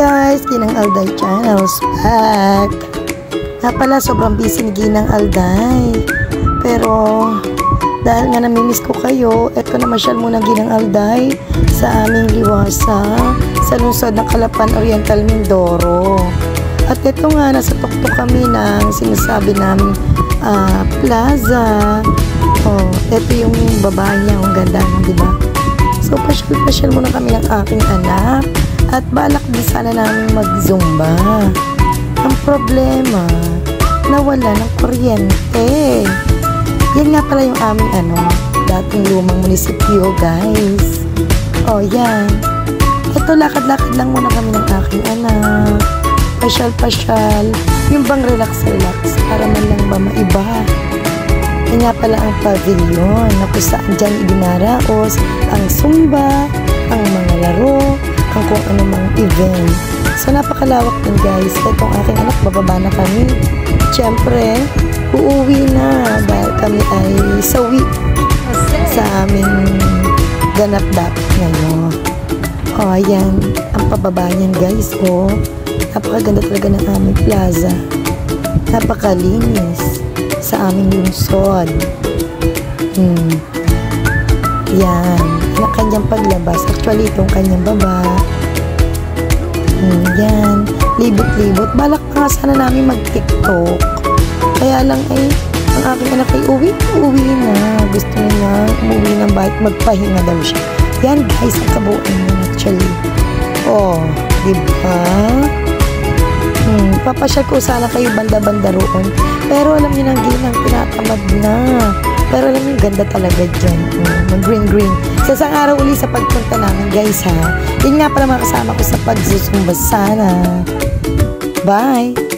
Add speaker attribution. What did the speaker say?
Speaker 1: guys, Ginang Alday Channels back. Pala, sobrang busy ni Ginang Alday. Pero dahil nga namimiss ko kayo, eto na masyal muna Ginang Alday sa aming liwasa sa lungsod ng Calapan Oriental, Mindoro. At eto nga, nasa tuktok kami ng sinasabi namin plaza. Eto yung babae niya, ang ganda, di ba? So pasyal muna kami ng aking anak. At balak din sana namin mag-zumba. Ang problema, nawala ng kuryente. Yan nga pala yung aming dating lumang munisipyo, guys. Yan. Ito, lakad-lakad lang muna kami ng aking anak. Pasyal-pasyal. Yung bang relax-relax para man lang ba maiba. Yan nga pala ang pavilion na kung saan dyan idinaraos ang zumba, ang mga laro, ang kung anumang event. So napakalawak din, guys. Itong aking anak, bababa na kami. Siyempre, uuwi na dahil kami ay sawi sa aming ganap-dapat ngayon. Ayan, ang pababa niyan, guys. Napakaganda talaga ng aming plaza. Napakalinis sa aming lungsod. Yan, ang kanyang paglabas. Actually, itong kanyang baba. Yan, libot-libot. Balak nga sana namin mag-tiktok. Kaya lang ang aking anak ay uwi na. Gusto niya umuwi ng bahay, magpahinga daw siya. Yan, guys, ang kabuuan niya actually. Diba? Papasyal ko sana kayo banda-banda roon. Pero alam niyo nang ginang tinatamad na. Pero alam niyo, ganda talaga dyan. Green-green. Sa isang araw uli sa pagpunta namin, guys, ha. Yun nga pala mga kasama ko sa pagsusumba sana. Bye!